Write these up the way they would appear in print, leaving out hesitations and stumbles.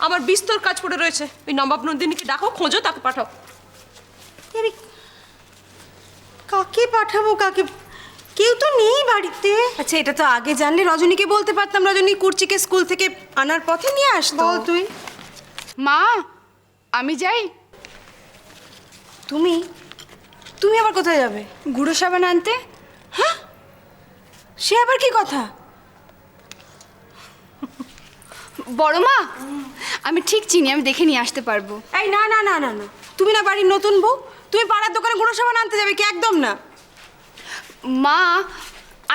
আমার বিস্তর কাজ পড়ে রয়েছে। ওই নবাব নন্দিনীকে ডাকো, খোঁজো, তাকে পাঠাও। আমি কাকে পাঠাবো? কাকে? কেউ তো নেই বাড়িতে। আচ্ছা, এটা তো আগে জানলে রজনীকে বলতে পারতাম। রজনী কুর্চিকে স্কুল থেকে আনার পথে নিয়ে আসতো। বল তুই। মা, আমি যাই। তুমি তুমি আবার কোথায় যাবে? গুঁড়ো সাবান আনতে। হ্যাঁ, সে আবার কি কথা? বড় মা, আমি ঠিক চিনি, আমি দেখে নিয়ে আসতে পারবো। এই না না না না না, তুমি না বাড়ির নতুন বউ, তুমি পাড়ার দোকানে গুঁড়ো সাবান আনতে যাবে কি? একদম না। মা,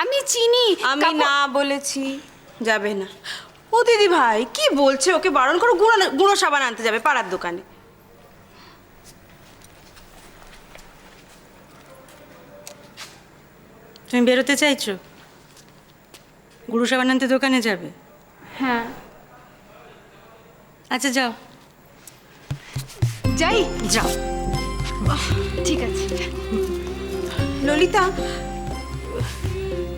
আমি চিনি। আমি না বলেছি যাবে না। ও দিদি ভাই কি বলছে? ওকে বারণ করো, গুঁড়ো সাবান আনতে যাবে পাড়ার দোকানে। তুমি বেরোতে চাইছো? গুরু সাবান আনতে দোকানে যাবে? হ্যাঁ, আচ্ছা যাও। যাই। যাও। ঠিক আছে। ললিতা,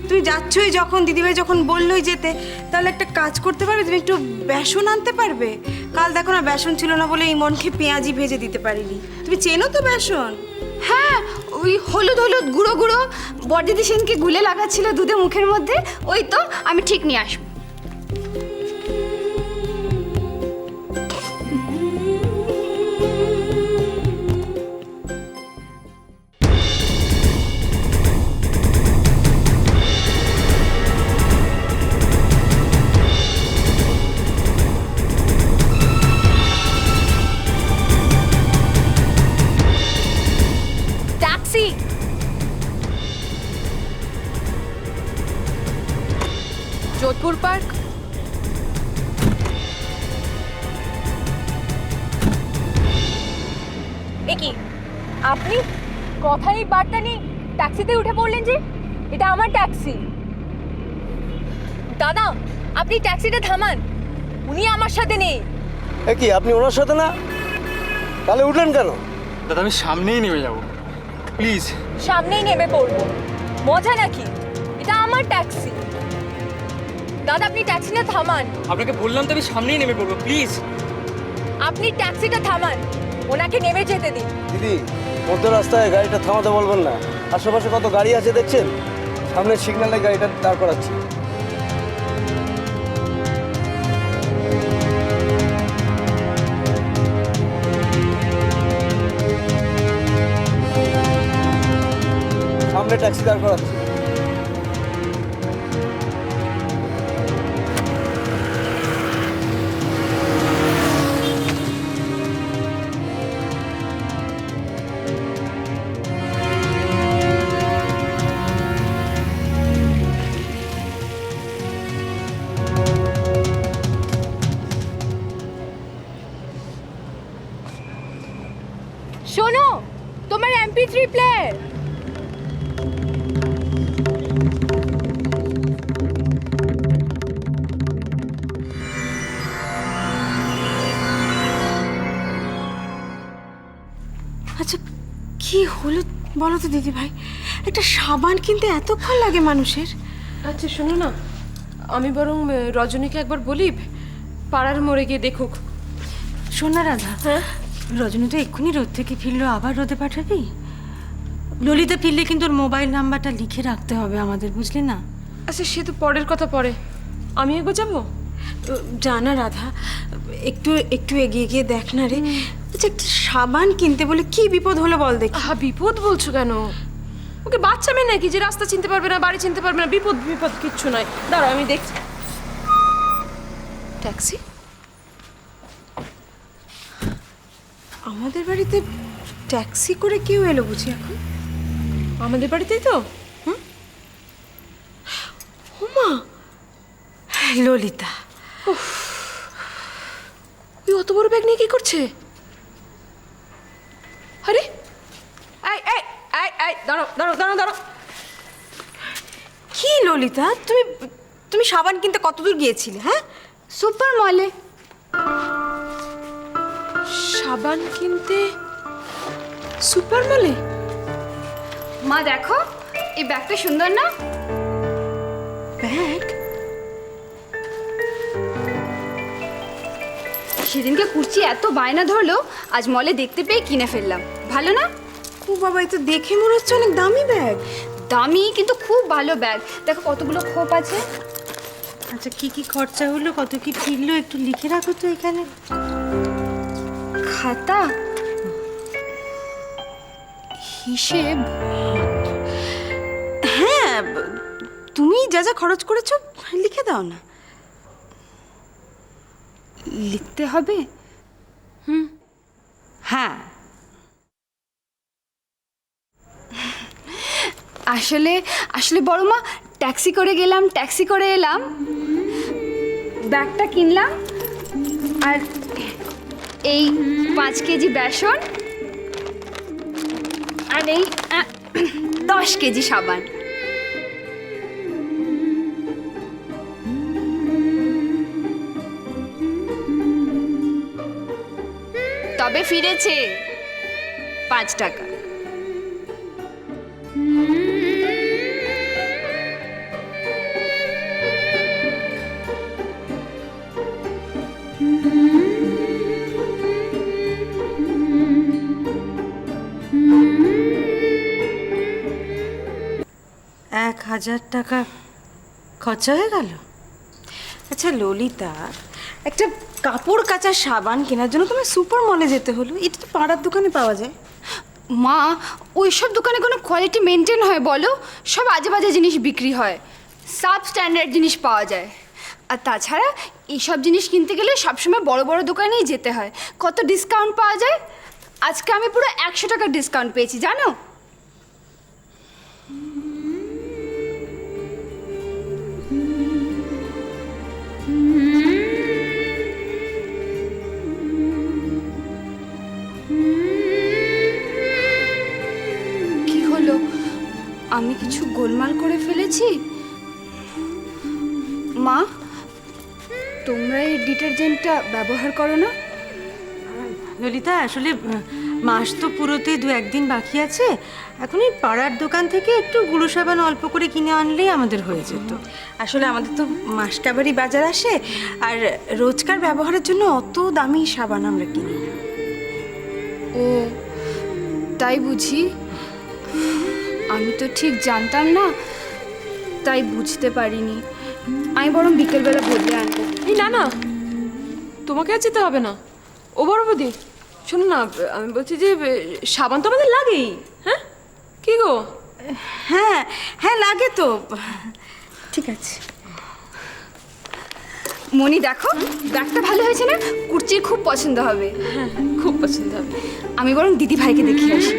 তুমি যাচ্ছই যখন, দিদিভাই যখন বললোই যেতে, তাহলে একটা কাজ করতে পারবে? তুমি একটু বেসন আনতে পারবে? কাল দেখো না, বেসন ছিল না বলে ইমনকে পেঁয়াজি ভেজে দিতে পারিনি। তুমি চেনো তো বেসন? হ্যাঁ, ওই হলুদ হলুদ গুঁড়ো গুঁড়ো বড়দিদি সেনকে গুলে লাগাচ্ছিল দুধে মুখের মধ্যে, ওই তো, আমি ঠিক নিয়ে আসবো। ট্যাক্সি। যোধপুর পার্ক। এ কি আপনি কথাই বার্তা নেই ট্যাক্সিতে উঠে পড়লেন যে? এটা আমার ট্যাক্সি। দাদা, আপনি ট্যাক্সিটা থামান, উনি আমার সাথে নেই। এ কি, আপনি ওনার সাথে না? তাহলে উঠলেন কেন? দাদা আমি সামনেই নেমে যাব, প্লিজ। সামনেই নেমে পড়বো? মজা নাকি? এটা আমার ট্যাক্সি। দাদা, আপনি ট্যাক্সিটা থামান। আপনাকে বললাম তো আমি সামনেই নেমে পড়বো, প্লিজ। আপনি ট্যাক্সিটা থামান, ওনাকে নেমে যেতে দিন। দিদি, মধ্য রাস্তায় গাড়িটা থামাতে বলবেন না। আশেপাশে কত গাড়ি আছে দেখছেন? সামনের সিগন্যালে গাড়িটা দাঁড় করাচ্ছি। সামনে ট্যাক্সি দাঁড় করাচ্ছি। শোনো, তোমার MP3 প্লেয়ার। আচ্ছা, কি হলো বলো তো দিদি ভাই? একটা সাবান কিনতে এতক্ষণ লাগে মানুষের? আচ্ছা শোনো না, আমি বরং রজনীকে একবার বলি পাড়ার মোড়ে গিয়ে দেখুক। শোন না রাধা, হ্যাঁ? রজনী তো এক্ষুনি রোদ থেকে ফিরলো, আবার রোদে পাঠাবি? ললিতা ফিরলে কিন্তু ওর মোবাইল নাম্বারটা লিখে রাখতে হবে আমাদের, বুঝলি না? আচ্ছা সে তো পরের কথা পরে, আমি একবার যাবো। জানা রাধা, একটু একটু এগিয়ে গিয়ে দেখ না রে। আচ্ছা, একটা সাবান কিনতে বলে কি বিপদ হলো বল দেখি। আহা, বিপদ বলছো কেন? ওকে বাচ্চা মেয়ে নাকি যে রাস্তা চিনতে পারবে না, বাড়ি চিনতে পারবে না? বিপদ বিপদ কিচ্ছু নয়, দাঁড়াও আমি দেখছি। ট্যাক্সি আমাদের বাড়িতে ট্যাক্সি করে কেউ এলো বুঝি এখন? আমাদের বাড়িতেই তো। ওমা, ললিতা। ওই অত বড় ব্যাগ নিয়ে কি করছে? আরে এই এই এই এই দাঁড়াও দাঁড়াও দাঁড়াও দাঁড়াও। কি ললিতা, তুমি তুমি সাবান কিনতে কতদূর গিয়েছিলে? হ্যাঁ, সুপার মলে। সাবান কিনতে সুপার মলে? মা দেখো, এই ব্যাগটা সুন্দর না? ব্যাগ? সেদিনকে কুর্চি এত বায়না ধরলো, আজ মলে দেখতে পেয়ে কিনে ফেললাম। ভালো না? ও বাবা, এ তো দেখে মনে হচ্ছে অনেক দামি ব্যাগ। দামি কিন্তু খুব ভালো ব্যাগ। দেখো কতগুলো খোপ আছে। আচ্ছা, কি কি খরচা হলো, কত কি ফিরলো, একটু লিখে রাখো তো এখানে। খাতা, হিসেব। হ্যাঁ, তুমি যা যা খরচ করেছো লিখে দাও না। লিখতে হবে? হ্যাঁ, আসলে আসলে বড় মা, ট্যাক্সি করে গেলাম, ট্যাক্সি করে এলাম, ব্যাগটা কিনলাম, আর এই 5 কেজি বেসন, আর এই 10 কেজি সাবান। তবে ফিরেছে 5 টাকা। টাকা খরচা হয়ে গেল। আচ্ছা ললিতা, একটা কাপড় কাচার সাবান কেনার জন্য তুমি সুপার মলে যেতে হলো, এটা তো পাড়ার দোকানে পাওয়া যায়। মা, ওইসব দোকানে কোনো কোয়ালিটি মেনটেন হয় বলো? সব আজে বাজে জিনিস বিক্রি হয়, সাব স্ট্যান্ডার্ড জিনিস পাওয়া যায়। আর তাছাড়া এইসব জিনিস কিনতে গেলে সবসময় বড় বড় দোকানেই যেতে হয়। কত ডিসকাউন্ট পাওয়া যায়। আজকে আমি পুরো 100 টাকার ডিসকাউন্ট পেয়েছি জানো। কি হলো, আমি কিছু গোলমাল করে ফেলেছি? মা, তোমরা এই ডিটারজেন্টটা ব্যবহার করো না? ললিতা, আসলে মাস তো পুরোতে 2-1 দিন বাকি আছে। এখন এই পাড়ার দোকান থেকে একটু গুঁড়ো সাবান অল্প করে কিনে আনলেই আমাদের হয়ে যেত। আসলে আমাদের তো মাসকাবারি বাজার আসে, আর রোজকার ব্যবহারের জন্য অত দামি সাবান আমরা কিনি না। ও তাই বুঝি? আমি তো ঠিক জানতাম না, তাই বুঝতে পারিনি। আমি বরং বিকেলবেলা বদলে আনবো। এই না না, তোমাকে আর যেতে হবে না। ও বড় বৌদি, শোনো না, আমি বলছি যে সাবান তো আমাদের লাগেই। হ্যাঁ, কি গো? হ্যাঁ হ্যাঁ, লাগে তো। ঠিক আছে মনি, দেখো ব্যাগটা ভালো হয়েছে না? কুর্চির খুব পছন্দ হবে। হ্যাঁ, খুব পছন্দ হবে। আমি বরং দিদি ভাইকে দেখিয়ে আসি।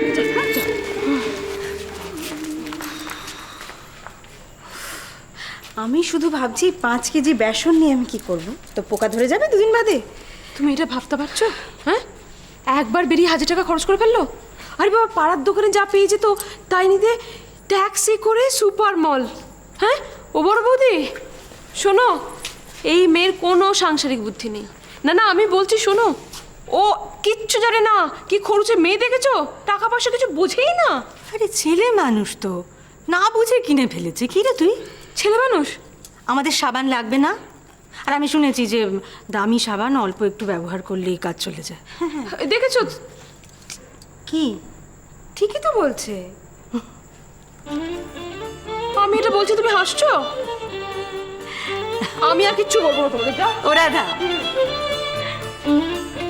আমি শুধু ভাবছি 5 কেজি বেসন নিয়ে আমি কি করব, তো পোকা ধরে যাবে 2 দিন বাদে। তুমি এটা ভাবতে পারছো? হ্যাঁ, একবার বেরিয়ে 1000 টাকা খরচ করে ফেললো। আরে বাবা, পাড়ার দোকানে যা পেয়ে যেত তাই নিতে ট্যাক্সি করে সুপার মল। হ্যাঁ, ও বড় বৌদি শোনো, এই মেয়ের কোনো সাংসারিক বুদ্ধি নেই। না না, আমি বলছি শোনো, ও কিচ্ছু জানে না। কি খরচে মেয়ে দেখেছো, টাকা পয়সা কিছু বোঝেই না। আরে ছেলে মানুষ তো, না বুঝে কিনে ফেলেছে। কি রে তুই? ছেলে মানুষ। আমাদের সাবান লাগবে না? আর আমি শুনেছি যে দামি সাবান অল্প একটু ব্যবহার করলেই কাজ চলে যায়। দেখেছো? কি ঠিকই তো বলছে। আমি এটা বলছি, তুমি হাসছো। আমি আর কিচ্ছু বলবো না তোমাদের। যা। ও রাধা,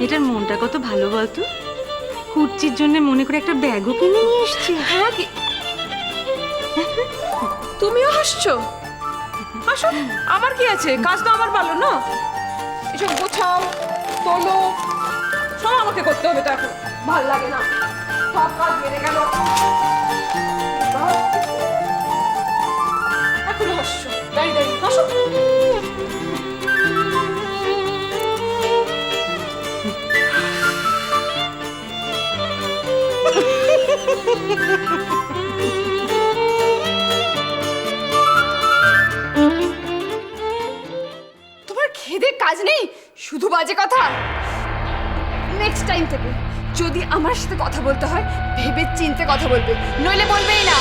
এটার মনটা কত ভালো বলতো। কুর্চির জন্য মনে করে একটা ব্যাগও কিনে নিয়ে এসছে। হ্যাঁ, কি তুমিও হাসছো? হাসো, আমার কি আছে, কাজ তো আমার ভালো না। এসব গোছাও, তোলো, সব আমাকে করতে হবে। তো এখন ভাল লাগে না, সব কাজ বেড়ে গেল। এখন হাসছো, দাঁড়িয়ে দাঁড়িয়ে হাসো। তোমার খেদে কাজ নেই, শুধু বাজে কথা। নেক্সট টাইম থেকে যদি আমার সাথে কথা বলতে হয় ভেবে চিন্তে কথা বলবে, নইলে বলবেই না।